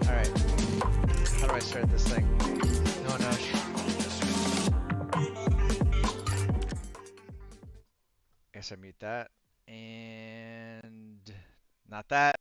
Alright. How do I start this thing? No, no. I guess I mute that. And not that.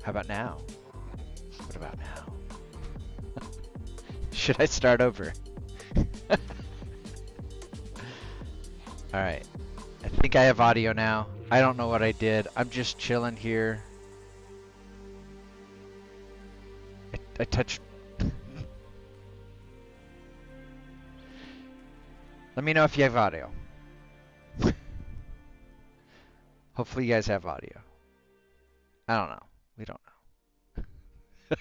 How about now? What about now? Should I start over? Alright. I think I have audio now. I don't know what I did. I'm just chilling here. I touched... Let me know if you have audio. Hopefully you guys have audio. I don't know. We don't know.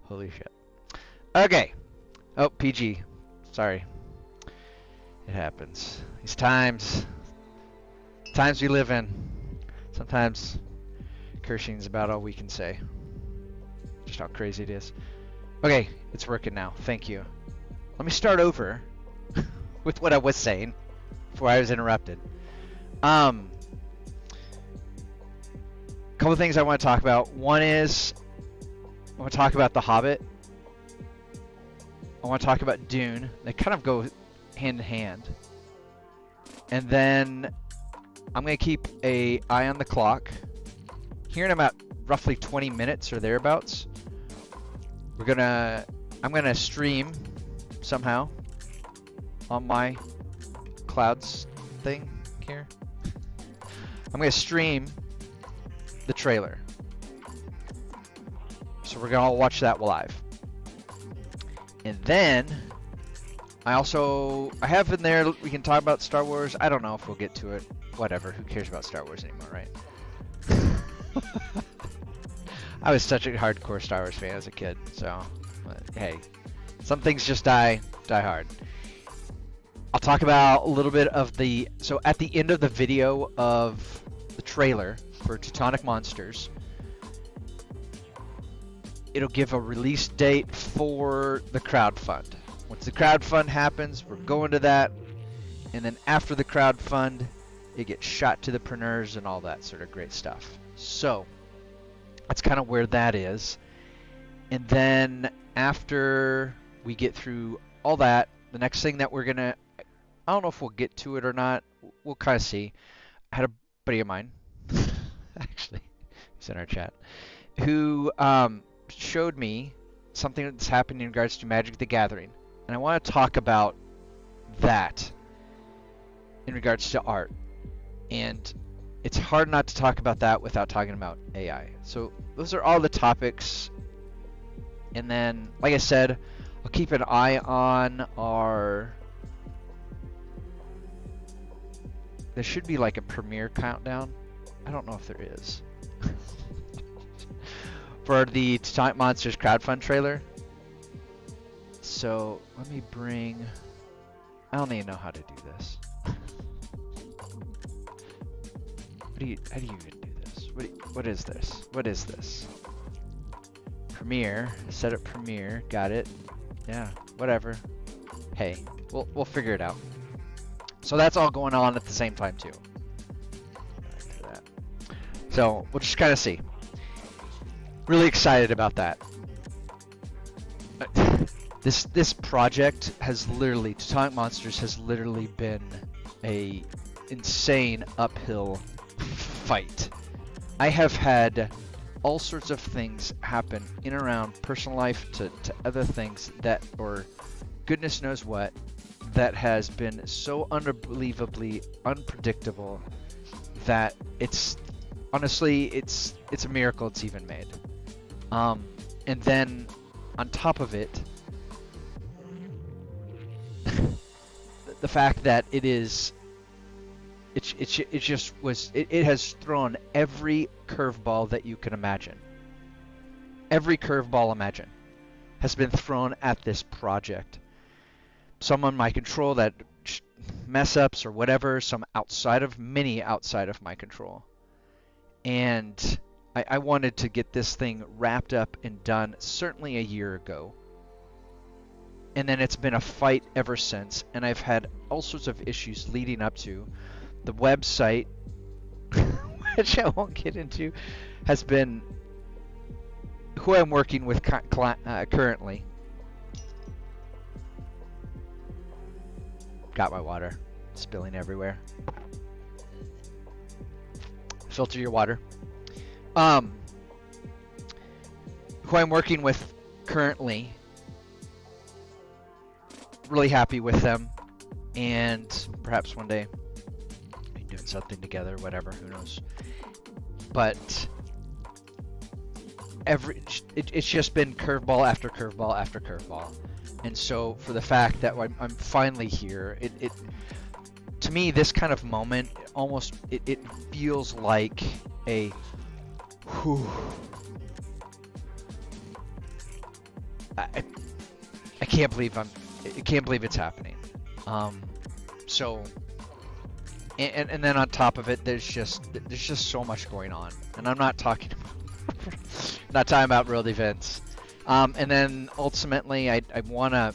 Holy shit. Okay. Oh, PG. Sorry. It happens. These times we live in. Sometimes cursing's about all we can say. Just how crazy it is. Okay, it's working now. Thank you. Let me start over with what I was saying before I was interrupted. Couple things I want to talk about. One is I want to talk about The Hobbit. I want to talk about Dune. They kind of go hand in hand. And then I'm going to keep an eye on the clock. Here in about roughly 20 minutes or thereabouts. I'm gonna stream somehow on my clouds thing here. I'm gonna stream the trailer. So we're gonna all watch that live. And then I have in there, we can talk about Star Wars. I don't know if we'll get to it. Whatever, who cares about Star Wars anymore, right? I was such a hardcore Star Wars fan as a kid, so hey, some things just die hard. I'll talk about a little bit of so at the end of the video of the trailer for Teutonic Monsters, it'll give a release date for the crowdfund. Once the crowdfund happens, we're going to that, and then after the crowdfund, it gets shot to the preneurs and all that sort of great stuff. So that's kind of where that is. And then after we get through all that, the next thing that we're gonna, I don't know if we'll get to it or not. We'll kind of see. I had a buddy of mine, actually, he's in our chat, who showed me something that's happening in regards to Magic the Gathering. And I want to talk about that in regards to art. And it's hard not to talk about that without talking about AI. So those are all the topics. And then, like I said, I'll keep an eye on our... There should be like a premiere countdown. I don't know if there is. For the Teutonic Monsters crowdfund trailer. So let me bring... I don't even know how to do this. How do you even do this? What is this? What is this? Premiere. Set up premiere. Got it. Yeah, whatever. Hey, we'll figure it out. So that's all going on at the same time too. Back to that. So we'll just kind of see. Really excited about that. This project has literally, Teutonic Monsters has literally been a insane uphill fight. I have had all sorts of things happen in and around personal life to other things that, or goodness knows what, that has been so unbelievably unpredictable that it's honestly it's a miracle it's even made. And then on top of it, the fact that it has thrown every curveball that you can imagine. Every curveball imagine has been thrown at this project. Some on my control that mess ups or whatever, some many outside of my control. And I wanted to get this thing wrapped up and done certainly a year ago. And then it's been a fight ever since, and I've had all sorts of issues leading up to. The website, which I won't get into, has been who I'm working with currently. Got my water spilling everywhere. Filter your water. Who I'm working with currently, really happy with them, and perhaps one day doing something together, whatever, who knows. But it's just been curveball after curveball after curveball. And so for the fact that I'm finally here, it to me, this kind of moment almost it feels like a whew. I can't believe it's happening. So and then on top of it, there's just so much going on, and I'm not talking about world events. And then ultimately, I wanna,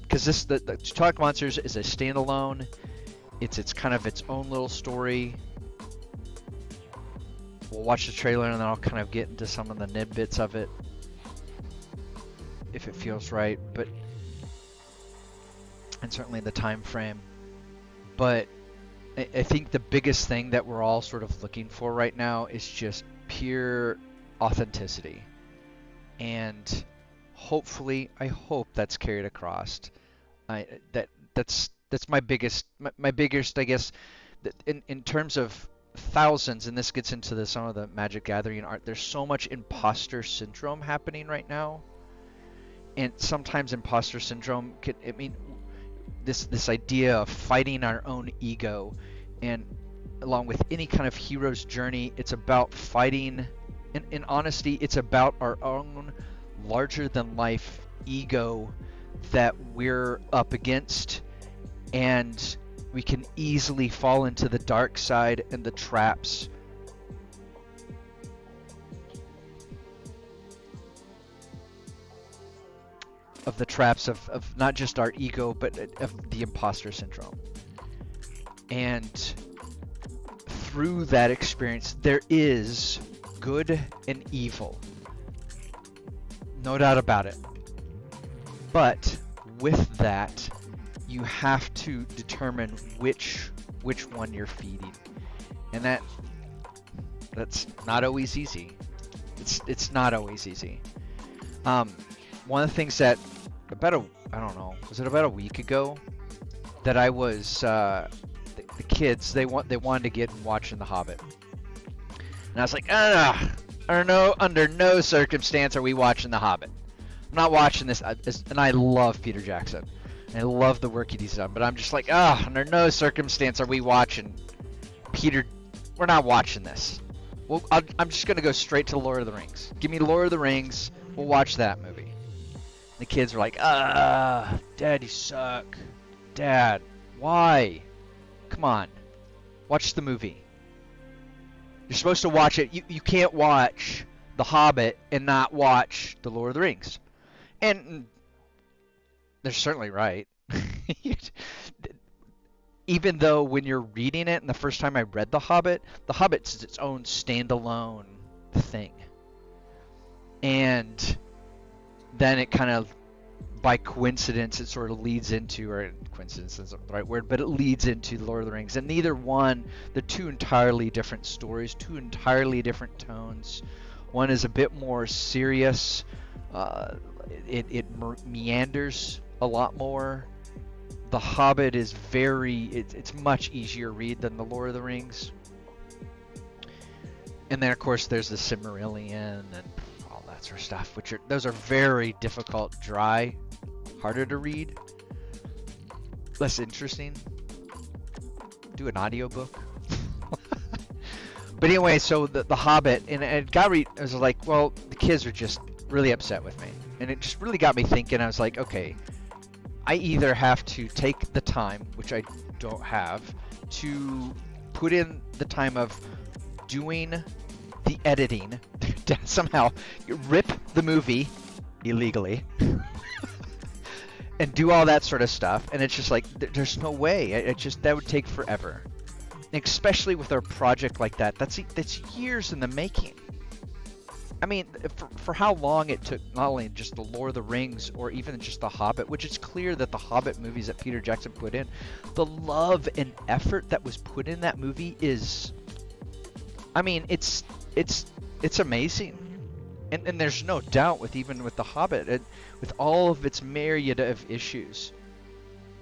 because the Teutonic Monsters is a standalone. It's kind of its own little story. We'll watch the trailer and then I'll kind of get into some of the nib bits of it, if it feels right. But and certainly the time frame. But I think the biggest thing that we're all sort of looking for right now is just pure authenticity. And hopefully, I hope that's carried across. That's my biggest, I guess, in terms of thousands, and this gets into some of the Magic Gathering art. There's so much imposter syndrome happening right now, and sometimes imposter syndrome could, I mean, this idea of fighting our own ego, and along with any kind of hero's journey, it's about fighting. In honesty, it's about our own larger than life ego that we're up against, and we can easily fall into the dark side and the traps of not just our ego, but of the imposter syndrome. And through that experience, there is good and evil. No doubt about it. But with that, you have to determine which one you're feeding. And that's not always easy. It's not always easy. One of the things that was it about a week ago that I was the kids they wanted to get watching The Hobbit. And I was like, under no circumstance are we watching The Hobbit. I'm not watching this. And I love Peter Jackson. And I love the work he's done. But I'm just like, under no circumstance are we watching Peter. We're not watching this. Well, I'm just going to go straight to Lord of the Rings. Give me Lord of the Rings. We'll watch that movie. The kids were like, Dad, you suck. Dad, why? Come on. Watch the movie. You're supposed to watch it. You can't watch The Hobbit and not watch The Lord of the Rings. And they're certainly right. Even though when you're reading it, and the first time I read The Hobbit's its own standalone thing. And then it kind of, by coincidence, it sort of leads into, or coincidence isn't the right word, but it leads into Lord of the Rings. And neither one, they're two entirely different stories, two entirely different tones. One is a bit more serious. It meanders a lot more. The Hobbit is it's much easier read than the Lord of the Rings. And then, of course, there's the Silmarillion and all that sort of stuff, those are very difficult, dry, harder to read, less interesting. Do an audiobook. But anyway, so the Hobbit, and it got I was like, well, the kids are just really upset with me, and it just really got me thinking. I was like, okay, I either have to take the time, which I don't have, to put in the time of doing the editing to somehow rip the movie illegally and do all that sort of stuff, and it's just like there's no way. That would take forever, and especially with a project like that. That's years in the making. I mean, for how long it took, not only just the Lord of the Rings or even just the Hobbit, which it's clear that the Hobbit movies that Peter Jackson put in, the love and effort that was put in that movie is, I mean, it's amazing. And there's no doubt even with the Hobbit, with all of its myriad of issues,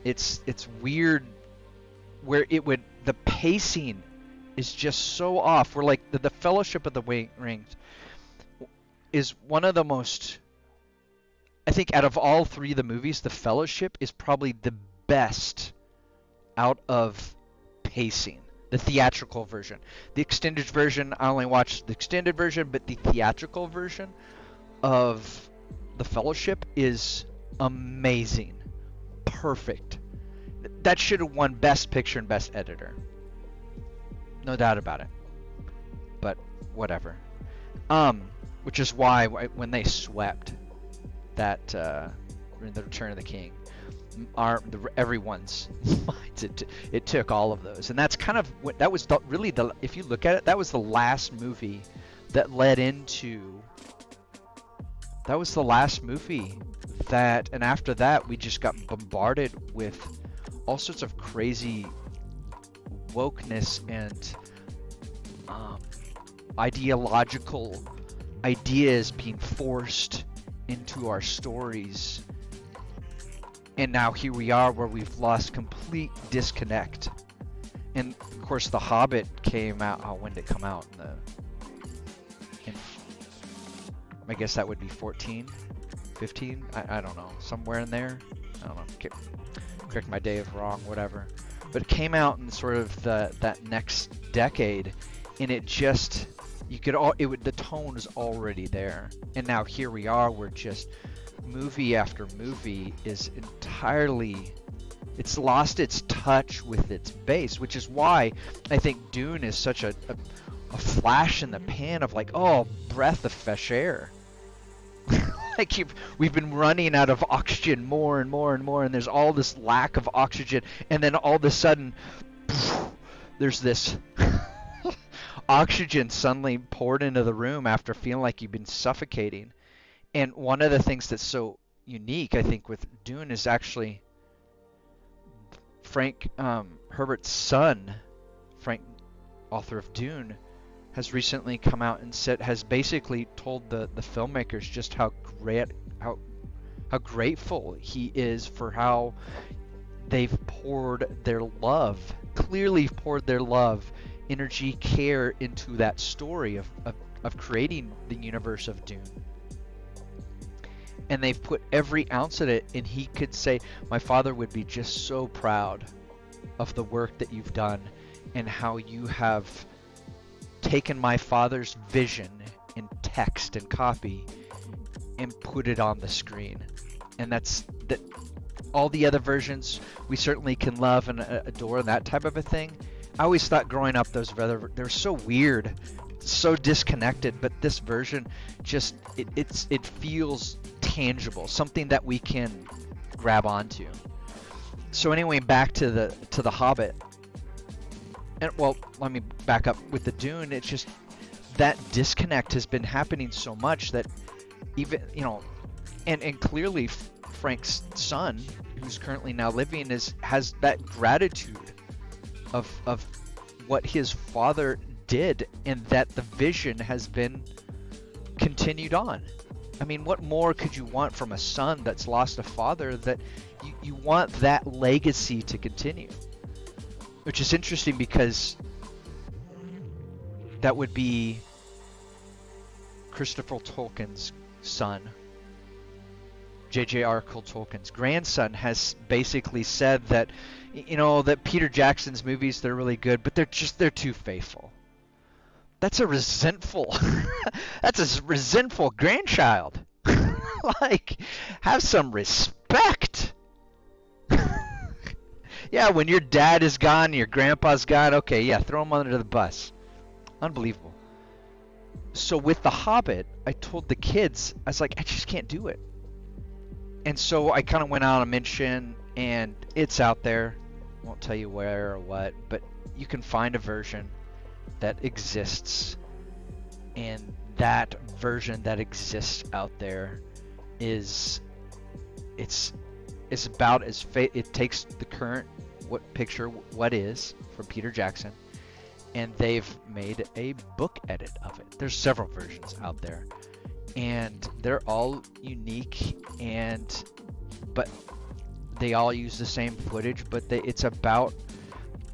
it's weird where the pacing is just so off. We're like the Fellowship of the Rings is one of the most, I think out of all three of the movies, the Fellowship is probably the best out of pacing. The theatrical version. The extended version, I only watched the extended version, but the theatrical version of the Fellowship is amazing. Perfect. That should have won Best Picture and Best Editor. No doubt about it. But whatever. Which is why when they swept that in the Return of the King, everyone's minds, it took all of those, and that's kind of what that was if you look at it, that was the last movie that led into. That was the last movie that, and after that, we just got bombarded with all sorts of crazy wokeness and ideological ideas being forced into our stories. And now here we are where we've lost complete disconnect. And of course the Hobbit came out, oh, when did it come out? I guess that would be 14, 15, I don't know, somewhere in there. I don't know, correct my day if wrong, whatever. But it came out in sort of that next decade, and it just, the tone is already there. And now here we are, we're just, movie after movie is entirely, it's lost its touch with its base, which is why I think Dune is such a flash in the pan of like, oh, breath of fresh air. Like we've been running out of oxygen more and more and more, and there's all this lack of oxygen, and then all of a sudden, there's this oxygen suddenly poured into the room after feeling like you've been suffocating. And one of the things that's so unique, I think, with Dune is actually Frank Herbert's son, Frank, author of Dune, has recently come out and has basically told the filmmakers just how grateful he is for how they've clearly poured their love, energy, care into that story of creating the universe of Dune. And they've put every ounce of it, and he could say, my father would be just so proud of the work that you've done and how you have taken my father's vision in text and copy and put it on the screen. And that all the other versions we certainly can love and adore and that type of a thing. I always thought growing up they're so weird, so disconnected, but this version just it feels tangible, something that we can grab onto. So anyway, back to the Hobbit. And well, let me back up with the Dune. It's just that disconnect has been happening so much that even, and clearly Frank's son, who's currently now living, has that gratitude of what his father did, and that the vision has been continued on. I mean, what more could you want from a son that's lost a father? That you want that legacy to continue. Which is interesting because that would be Christopher Tolkien's son. J.J.R. Tolkien's grandson has basically said that, that Peter Jackson's movies, they're really good, but they're too faithful. That's a resentful grandchild. Like, have some respect. Yeah, when your dad is gone, your grandpa's gone, okay, yeah, throw him under the bus. Unbelievable. So with The Hobbit, I told the kids, I was like, I just can't do it. And so I kind of went on a mission, and it's out there. Won't tell you where or what, but you can find a version that exists. And that version that exists out there it's about as it takes the current what is from Peter Jackson, and they've made a book edit of it. There's several versions out there, and they're all unique, but they all use the same footage, but it's about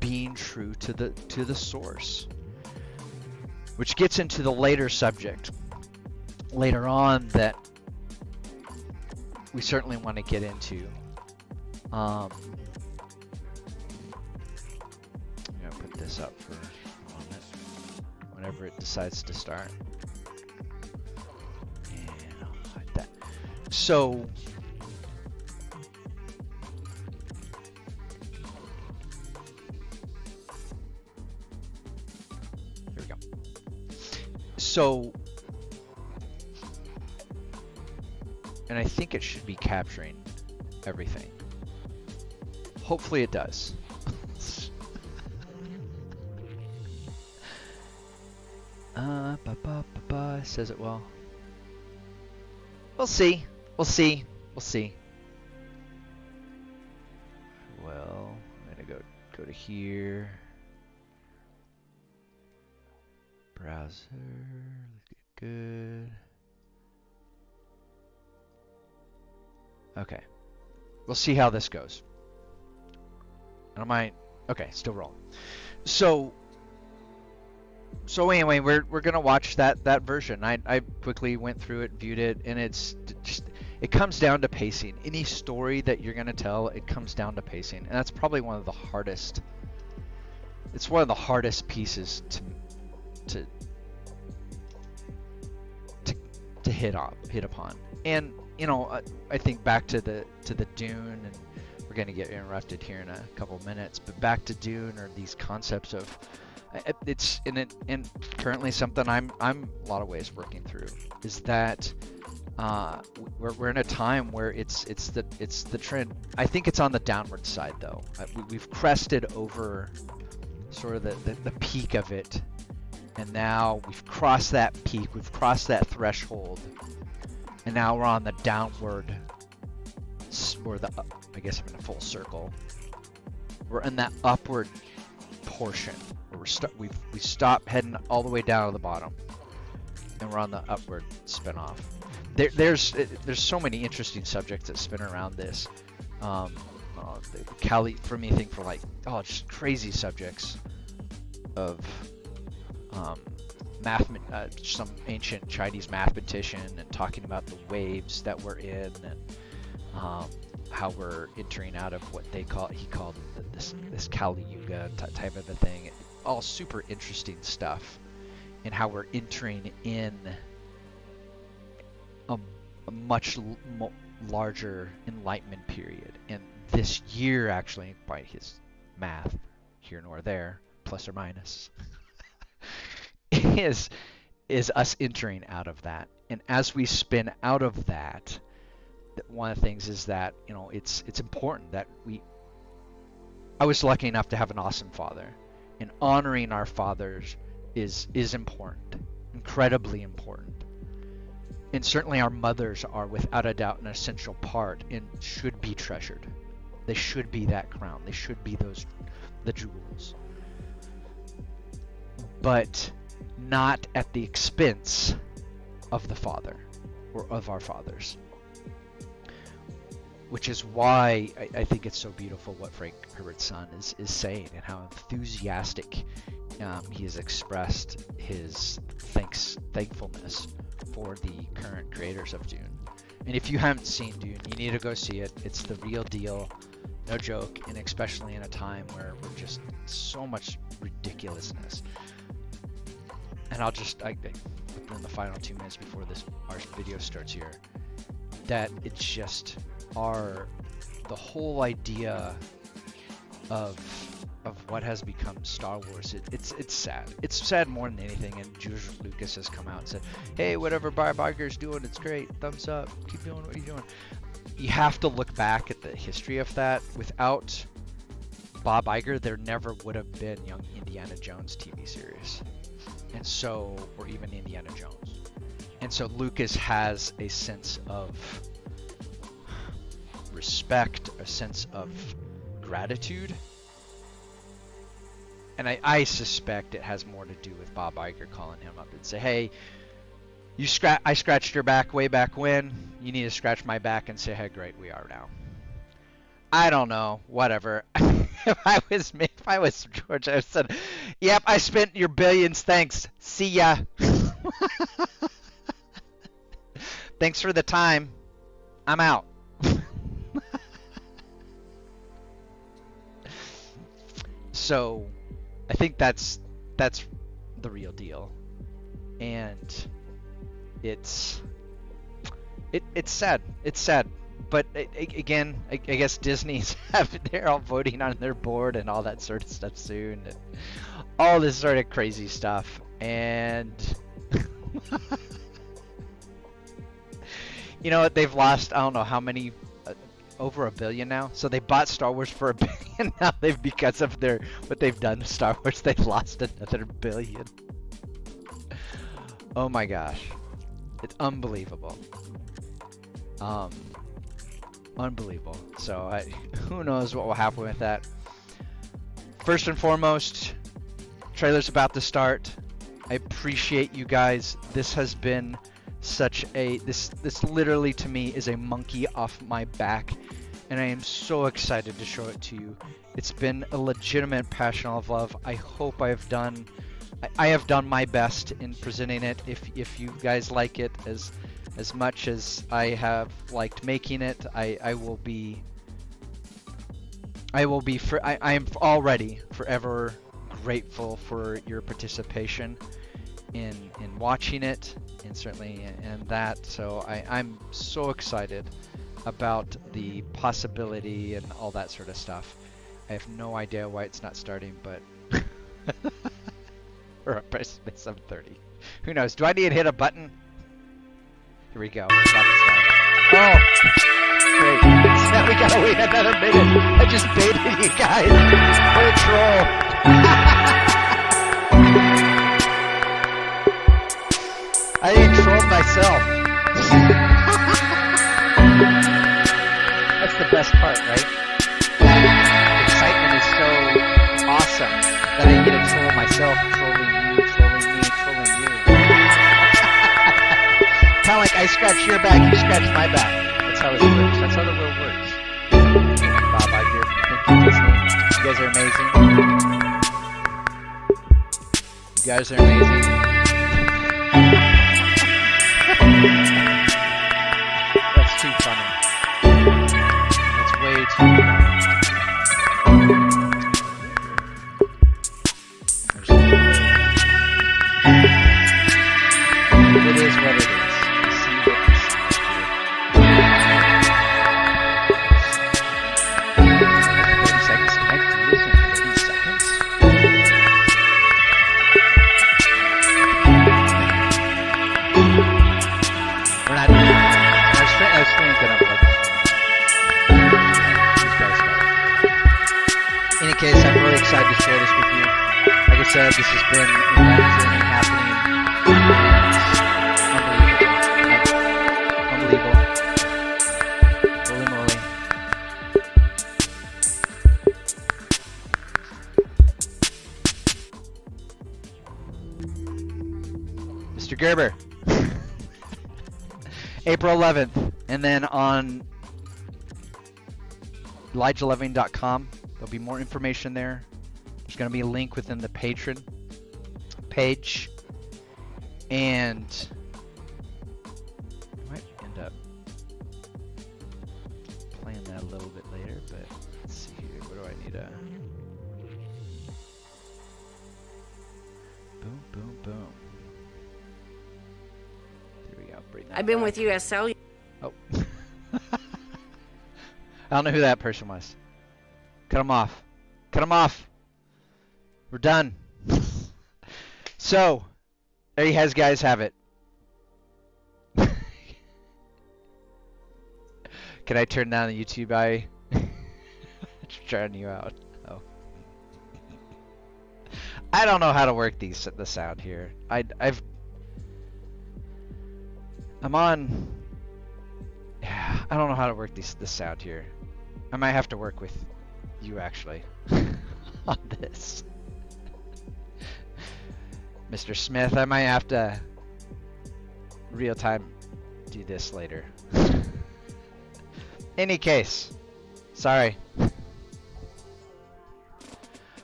being true to the source, which gets into the later subject later on that we certainly want to get into. I'm gonna put this up for a moment whenever it decides to start, and I'll hide that. So here we go. So, and I think it should be capturing everything. Hopefully it does. Says it well. We'll see. We'll see. We'll see. Well, I'm gonna go to here. Browser. good. Okay. We'll see how this goes. I don't mind. Okay, still rolling. So anyway, we're gonna watch that version. I quickly went through it, viewed it, and it's just, it comes down to pacing. Any story that you're gonna tell, it comes down to pacing, and that's probably one of the hardest. It's one of the hardest pieces to hit upon. And you know, I think back to the Dune, and we're gonna get interrupted here in a couple of minutes, but back to Dune, or these concepts of it's in it, and currently something I'm a lot of ways working through, is that we're in a time where it's the trend. I think it's on the downward side though. We've crested over sort of the peak of it, and now we've crossed that peak, we've crossed that threshold, and now we're on the downward, or I guess I'm in a full circle. We're in that upward portion where we stop heading all the way down to the bottom, and we're on the upward spin off. There's so many interesting subjects that spin around this. Cali, for me, think for like, just crazy subjects of some ancient Chinese mathematician, and talking about the waves that we're in, and how we're entering out of what he called this Kali Yuga type of a thing. All super interesting stuff, and how we're entering in a much larger enlightenment period. And this year, actually, by his math, here nor there, plus or minus, is us entering out of that. And as we spin out of that, one of the things is that, you know, it's important that I was lucky enough to have an awesome father, and honoring our fathers is important, incredibly important. And certainly our mothers are without a doubt an essential part, and should be treasured. They should be that crown. They should be the jewels. But not at the expense of the father, or of our fathers. Which is why I think it's so beautiful what Frank Herbert's son is saying, and how enthusiastic he has expressed his thankfulness for the current creators of Dune. And if you haven't seen Dune, you need to go see it. It's the real deal, no joke, and especially in a time where we're just so much ridiculousness. And I'll just, within the final 2 minutes before our video starts here, that it's just the whole idea of what has become Star Wars. It's sad. It's sad more than anything. And George Lucas has come out and said, "Hey, whatever Bob Iger's doing, it's great. Thumbs up. Keep doing what you're doing." You have to look back at the history of that. Without Bob Iger, there never would have been Young Indiana Jones TV series, and so, or even Indiana Jones. And so Lucas has a sense of respect, a sense of gratitude, and I suspect it has more to do with Bob Iger calling him up and say, "Hey, I scratched your back way back when. You need to scratch my back and say how great we are now." I don't know, whatever. If I was George, I said, "Yep, I spent your billions. Thanks. See ya." Thanks for the time. I'm out. So, I think that's the real deal, and it's sad. It's sad, but again, I guess Disney's they're all voting on their board and all that sort of stuff soon, and all this sort of crazy stuff, and you know what? They've lost, I don't know how many, over $1 billion now. So they bought Star Wars for $1 billion. Now because of what they've done to Star Wars, they've lost another $1 billion. Oh my gosh, it's unbelievable. Unbelievable. So who knows what will happen with that. First and foremost, trailer's about to start. I appreciate you guys. This has been such a this literally to me is a monkey off my back, and I am so excited to show it to you. It's been a legitimate passion of love. I hope I have done my best in presenting it. If you guys like it as much as I have liked making it, I am already forever grateful for your participation in watching it, and certainly in that. So I'm so excited about the possibility and all that sort of stuff. I have no idea why it's not starting, but we're up by 7:30. Who knows? Do I need to hit a button? Here we go. Oh, great. Now we gotta wait another minute. I just baited you guys. What a troll. I even trolled myself. That's the best part, right? The excitement is so awesome that I get to troll myself, trolling you, trolling me, trolling you. Kind of like I scratch your back, you scratch my back. That's how it works. That's how the world works. Bob out here. Thank you, Disney. You guys are amazing. You guys are amazing. That's too funny. That's way too funny. It is what it is. You see what you see. 30 seconds. Can I do this in 30 seconds? We're not doing it. I was thinking of like these guys got it. In any case, I'm really excited to share this with you. Like I said, this has been a long journey happening. Unbelievable. Holy moly. Mr. Gerber. April 11th. And then on ElijahLoving.com, there'll be more information there. There's going to be a link within the patron page. And I might end up playing that a little bit later, but let's see here. What do I need to... Boom, boom, boom. There we go. Bring that I've been back. with USL. Oh. I don't know who that person was. Cut him off. Cut him off. We're done. So, there you guys have it. Can I turn down the YouTube? Just trying you out. Oh. I don't know how to work the sound here. I'm on. Yeah, I don't know how to work the sound here. I might have to work with you actually on this. Mr. Smith, I might have to real time do this later. Any case, sorry.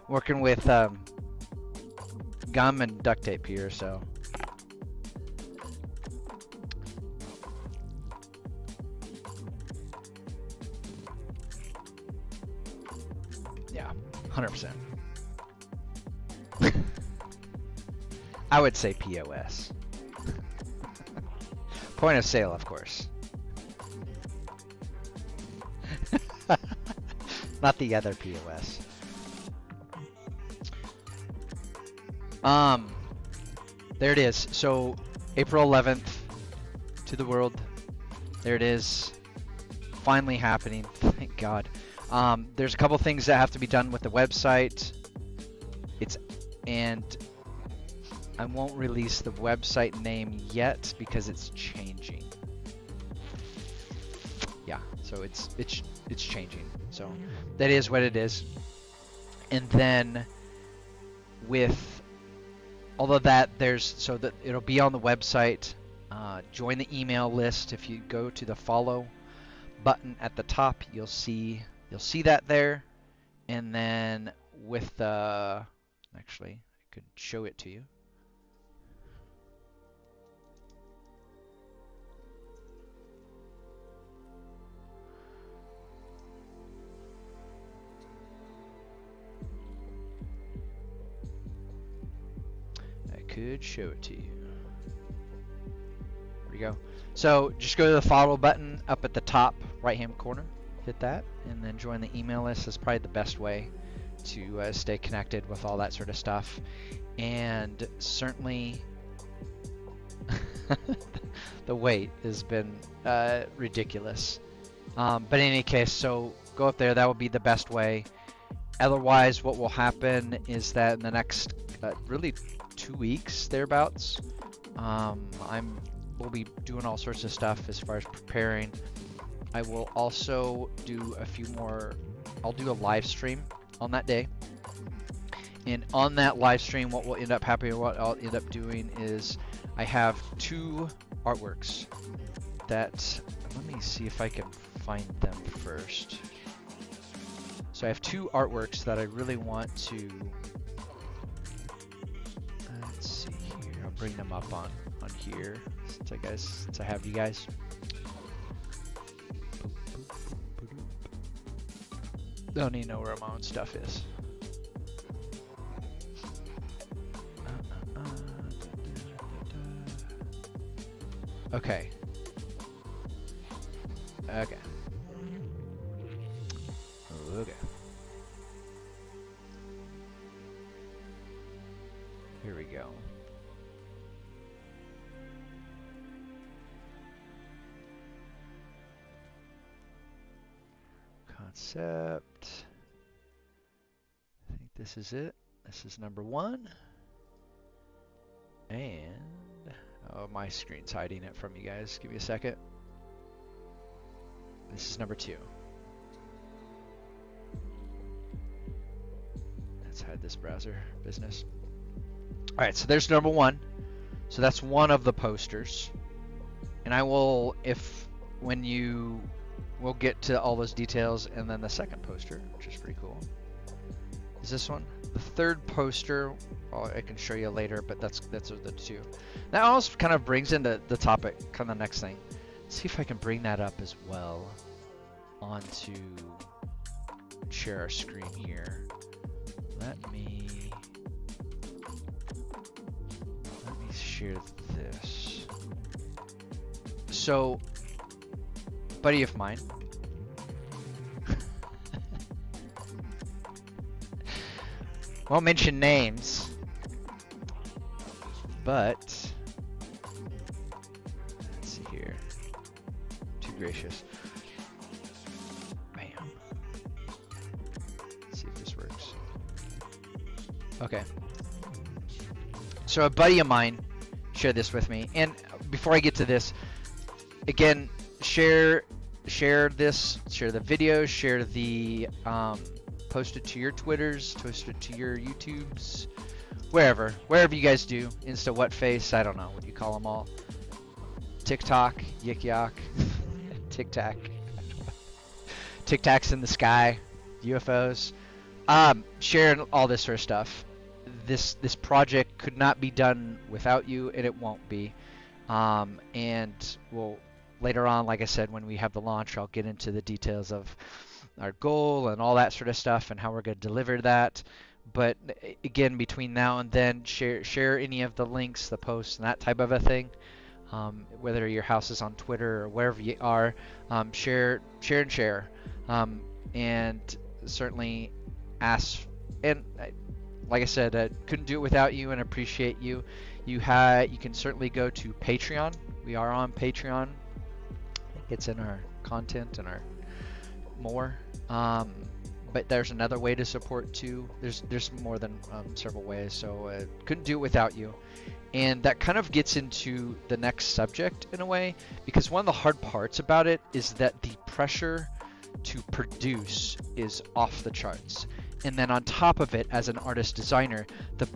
Working with gum and duct tape here, so. Yeah, 100%. I would say POS. Point of sale, of course. Not the other POS. There it is. So, April 11th to the world. There it is. Finally happening. Thank God. There's a couple things that have to be done with the website. And I won't release the website name yet because it's changing. Yeah, so it's changing. So that is what it is. And then with Although that so that it'll be on the website. Join the email list. If you go to the follow button at the top, you'll see that there. And then with the, actually, I could show it to you. Could show it to you. There we go. So just go to the follow button up at the top right hand corner, hit that, and then join the email list. Is probably the best way to stay connected with all that sort of stuff. And certainly the wait has been ridiculous, but in any case, so go up there. That would be the best way. Otherwise, what will happen is that in the next really 2 weeks thereabouts, we'll be doing all sorts of stuff as far as preparing. I will also do a few more. I'll do a live stream on that day, and on that live stream, what will end up happening, what I'll end up doing is I have 2 artworks that, let me see if I can find them first. So I have 2 artworks that I really want to, let's see here, I'll bring them up on here since I have you guys. Don't even know where my own stuff is. Okay. Okay. Okay. Here we go. Concept. I think this is it. This is number 1. And oh, my screen's hiding it from you guys. Give me a second. This is number 2. Let's hide this browser business. All right, so there's number 1. So that's one of the posters. And I will, we'll get to all those details. And then the second poster, which is pretty cool, is this one. The third poster, well, I can show you later, but those are the 2. That almost kind of brings into the topic, kind of the next thing. Let's see if I can bring that up as well onto share our screen here. Let me share this. So, buddy of mine, won't mention names, but let's see here. Too gracious. Bam. Let's see if this works. Okay. So a buddy of mine shared this with me, and before I get to this, again, share this, share the video, share the post it to your Twitters, post it to your YouTubes, wherever you guys do. Insta, what face, I don't know what you call them all. TikTok, Yik Yak, Tic-Tac, Tic-Tacs in the sky, UFOs. Share all this sort of stuff. This project could not be done without you, and it won't be. And we'll later on, like I said, when we have the launch, I'll get into the details of our goal and all that sort of stuff and how we're going to deliver that. But again, between now and then, share any of the links, the posts, and that type of a thing. Whether your house is on Twitter or wherever you are, share. And certainly ask. And like I said, couldn't do it without you, and appreciate you. You can certainly go to Patreon. We are on Patreon. It's in our content and our more. But there's another way to support too. There's more than several ways. So couldn't do it without you. And that kind of gets into the next subject in a way, because one of the hard parts about it is that the pressure to produce is off the charts. And then on top of it, as an artist designer, the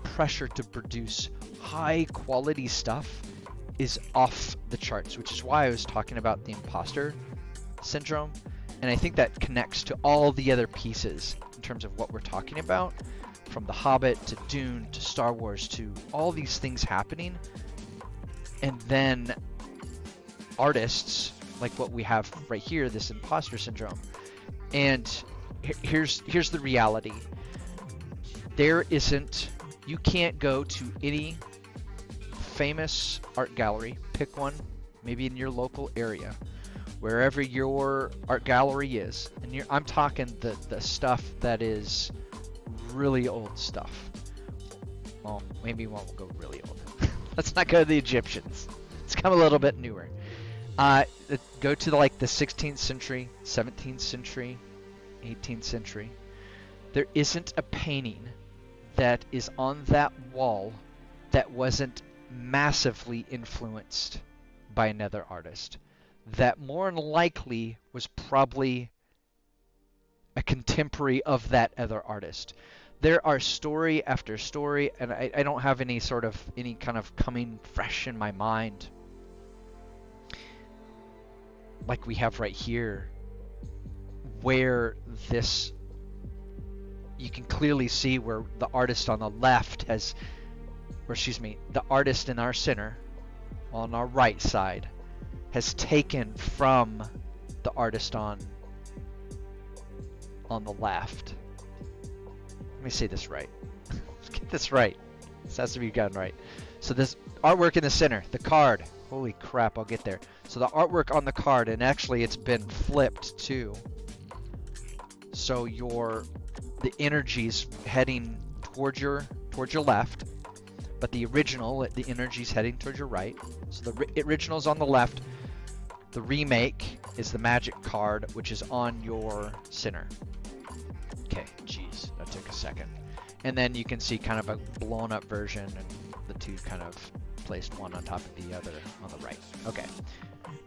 pressure to produce high quality stuff is off the charts, which is why I was talking about the imposter syndrome. And I think that connects to all the other pieces in terms of what we're talking about, from The Hobbit to Dune to Star Wars to all these things happening. And then artists, like what we have right here, this imposter syndrome. And here's the reality. You can't go to any famous art gallery, pick one, maybe in your local area, wherever your art gallery is, and I'm talking the stuff that is really old stuff. Well, maybe we won't go really old. Let's not go to the Egyptians. Let's come a little bit newer. Go to the 16th century, 17th century, 18th century. There isn't a painting that is on that wall that wasn't massively influenced by another artist. That more than likely was probably a contemporary of that other artist. There are story after story, and I don't have any kind of coming fresh in my mind like we have right here, where you can clearly see where the artist on the left the artist in our center on our right side has taken from the artist on the left. Let me say this right. Let's get this right. This has to be gotten right. So this artwork in the center, the card. Holy crap, I'll get there. So the artwork on the card, and actually it's been flipped too. So the energy's heading towards your left, but the energy's heading towards your right. So the original's on the left. The remake is the magic card, which is on your center. Okay, geez, that took a second. And then you can see kind of a blown up version, and the two kind of placed one on top of the other on the right. Okay,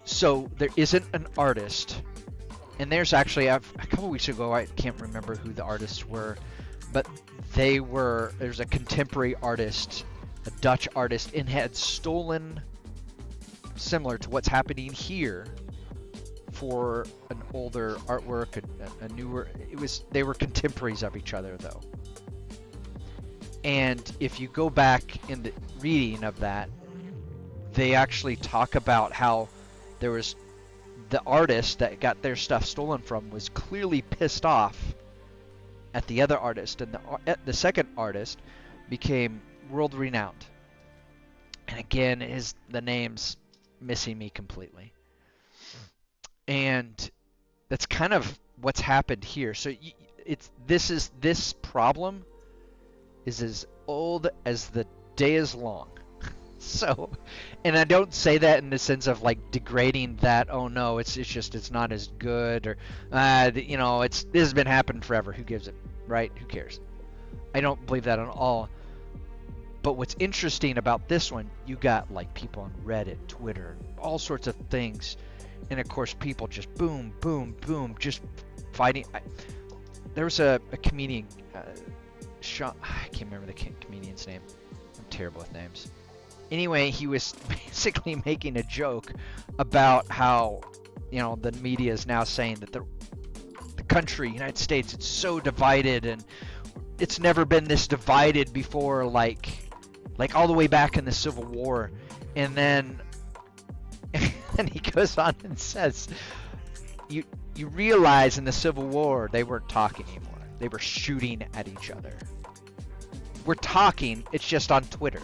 so there isn't an artist, and there's actually a couple weeks ago, I can't remember who the artists were, but there's a contemporary artist, a Dutch artist, and had stolen, similar to what's happening here, for an older artwork, a newer. They were contemporaries of each other though. And if you go back in the reading of that, they actually talk about how there was the artist that got their stuff stolen from was clearly pissed off at the other artist, and the second artist became world renowned. And again, the name's missing me completely. And that's kind of what's happened here. So this problem is as old as the day is long. So, and I don't say that in the sense of degrading that. Oh no, it's not as good, or this has been happening forever. Who gives it, right? Who cares? I don't believe that at all. But what's interesting about this one, you got people on Reddit, Twitter, all sorts of things, and of course people just boom, boom, boom, just fighting. There was a comedian, Sean, I can't remember the comedian's name. I'm terrible with names. Anyway, he was basically making a joke about how, the media is now saying that the country, United States, it's so divided, and it's never been this divided before, like all the way back in the Civil War. And then he goes on and says, you realize in the Civil War they weren't talking anymore. They were shooting at each other. We're talking, it's just on Twitter.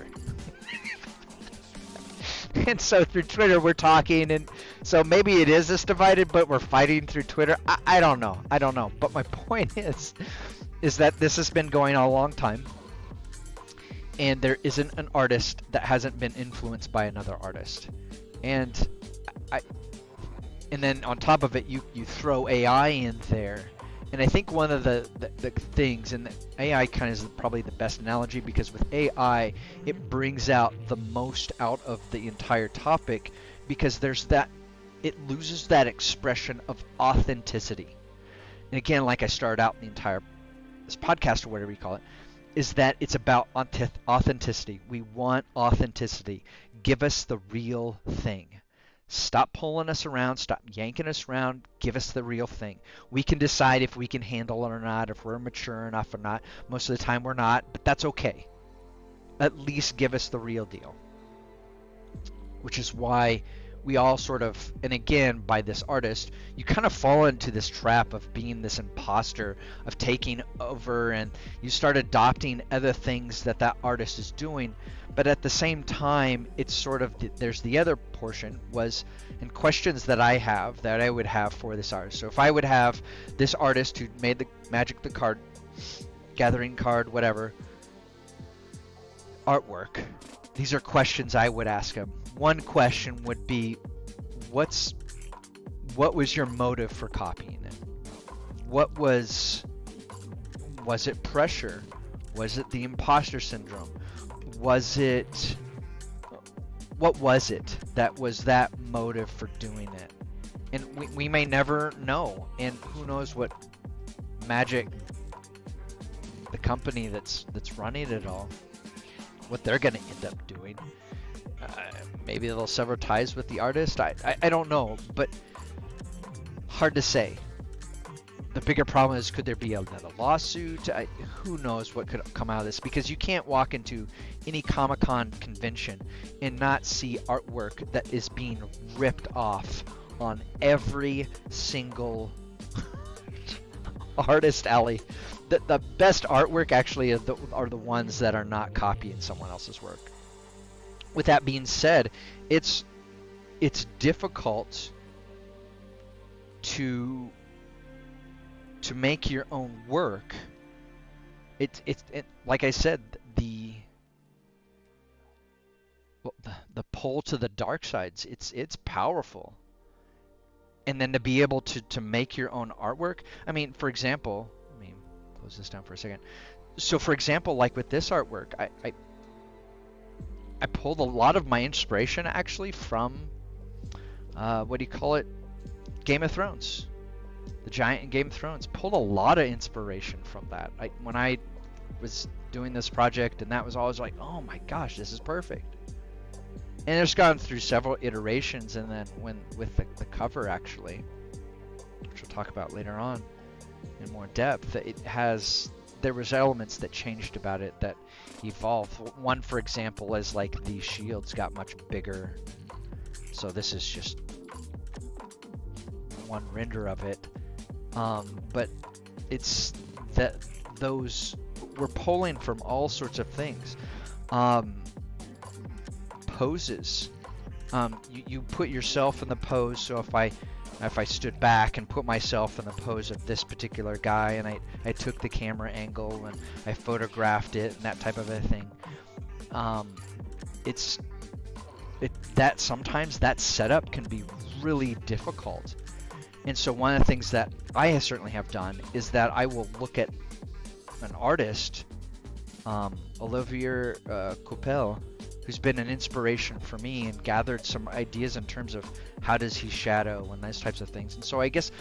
And so through Twitter we're talking, and so maybe it is this divided, but we're fighting through Twitter. I don't know. But my point is that this has been going on a long time, and there isn't an artist that hasn't been influenced by another artist. And then on top of it, you throw AI in there. And I think one of the things, and AI kind of is probably the best analogy, because with AI, it brings out the most out of the entire topic, because it loses that expression of authenticity. And again, like I started out the entire this podcast or whatever you call it, is that it's about authenticity. We want authenticity. Give us the real thing. Stop pulling us around. Stop yanking us around. Give us the real thing. We can decide if we can handle it or not, if we're mature enough or not. Most of the time we're not, but that's okay. At least give us the real deal. Which is why we all sort of, and again, by this artist, you kind of fall into this trap of being this imposter, of taking over, and you start adopting other things that that artist is doing. But at the same time, it's sort of, there's the other portion was, and questions that I have, that I would have for this artist. So if I would have this artist who made the Magic the Card, Gathering card, whatever, artwork, these are questions I would ask him. One question would be, what was your motive for copying it? What was it pressure? Was it the imposter syndrome? What was it that was that motive for doing it? And we may never know. And who knows what Magic, the company that's running it all, what they're going to end up doing. Maybe they'll sever ties with the artist. I don't know, but hard to say. The bigger problem is, could there be another lawsuit? Who knows what could come out of this, because you can't walk into any Comic-Con convention and not see artwork that is being ripped off on every single artist alley. The best artwork actually are the ones that are not copying someone else's work. With that being said, it's difficult to make your own work. It like I said, the pull to the dark sides, it's powerful. And then to be able to make your own artwork. I mean, for example, let me close this down for a second. So for example, like with this artwork, I pulled a lot of my inspiration actually from what do you call it? Game of Thrones. The Giant in Game of Thrones. Pulled a lot of inspiration from that. When I was doing this project, and that was always like, oh my gosh, this is perfect. And it's gone through several iterations, and then with the cover actually, which we'll talk about later on in more depth, there was elements that changed about it that evolved. One, for example, is like the shields got much bigger. So this is just one render of it. But it's that those we're pulling from all sorts of things. Poses. You put yourself in the pose. So if I stood back and put myself in the pose of this particular guy, and I took the camera angle and I photographed it and that type of a thing, that sometimes that setup can be really difficult. And so one of the things that I certainly have done is that I will look at an artist, Olivier Coupel, who's been an inspiration for me and gathered some ideas in terms of how does he shadow and those types of things. And so I guess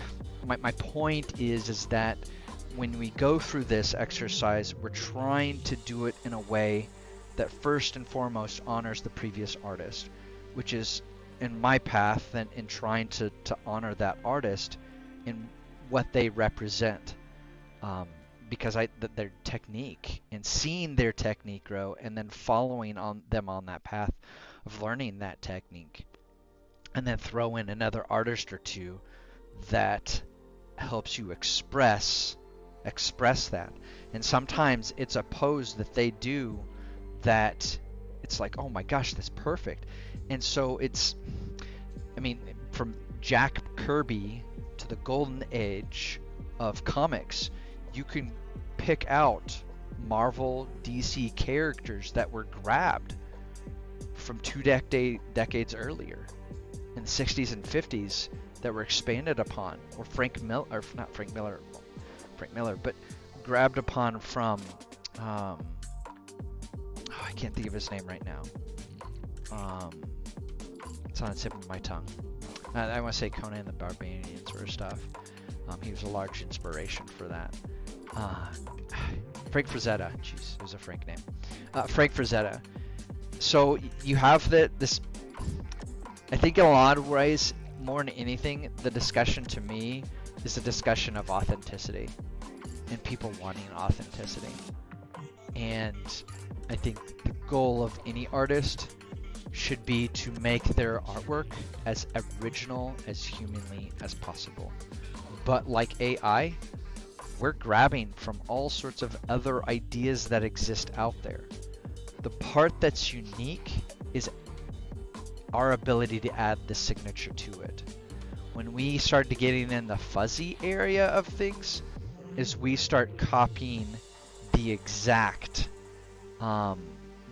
my point is that when we go through this exercise, we're trying to do it in a way that first and foremost honors the previous artist, which is in my path and in trying to honor that artist in what they represent. Because their technique and seeing their technique grow and then following on them on that path of learning that technique, and then throw in another artist or two that helps you express that. And sometimes it's a pose that they do that it's like, oh my gosh, that's perfect. And so from Jack Kirby to the golden age of comics, you can pick out Marvel, DC characters that were grabbed from two decades earlier in the 60s and 50s that were expanded upon, or Frank Miller, but grabbed upon from, I can't think of his name right now. It's on the tip of my tongue. I want to say Conan the Barbarian sort of stuff. He was a large inspiration for that. Frank Frazetta. Jeez, it was a Frank name. Frank Frazetta. So you have this. I think in a lot of ways, more than anything, the discussion to me is a discussion of authenticity and people wanting authenticity. And I think the goal of any artist should be to make their artwork as original as humanly as possible. But like AI, we're grabbing from all sorts of other ideas that exist out there. The part that's unique is our ability to add the signature to it. When we start getting in the fuzzy area of things, is we start copying the exact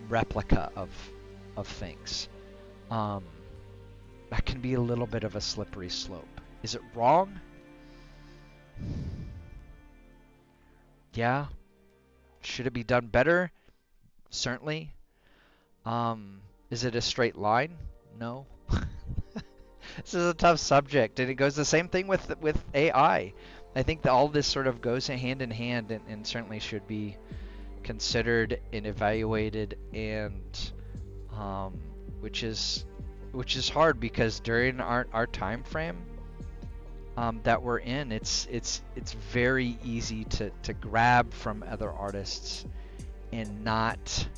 replica of things. That can be a little bit of a slippery slope. Is it wrong? Yeah. Should it be done better? Certainly. Is it a straight line? No. This is a tough subject, and it goes the same thing with AI. I think that all this sort of goes hand in hand, and certainly should be considered and evaluated, and which is hard, because during our time frame that we're in, it's very easy to grab from other artists and not.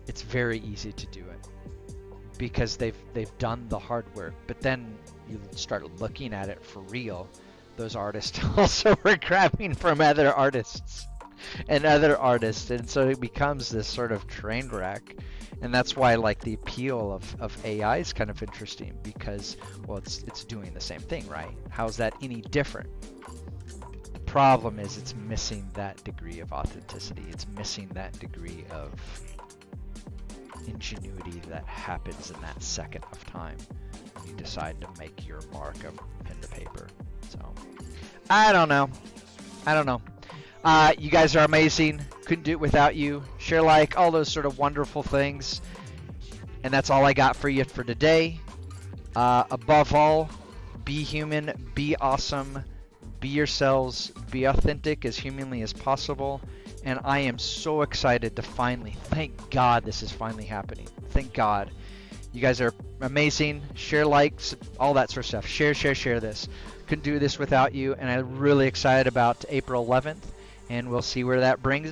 It's very easy to do it because they've done the hard work, but then you start looking at it for real. Those artists also were grabbing from other artists, and so it becomes this sort of train wreck. And that's why, like, the appeal of AI is kind of interesting, because, well, it's doing the same thing, right? How's that any different? The problem is it's missing that degree of authenticity. It's missing that degree of ingenuity that happens in that second of time when you decide to make your mark of pen to paper. So, I don't know. You guys are amazing. Couldn't do it without you. Share, like, all those sort of wonderful things. And that's all I got for you for today. Above all, be human, be awesome, be yourselves, be authentic as humanly as possible. And I am so excited to finally, thank God this is finally happening. Thank God. You guys are amazing. Share, likes, all that sort of stuff. Share this. Couldn't do this without you. And I'm really excited about April 11th. And we'll see where that brings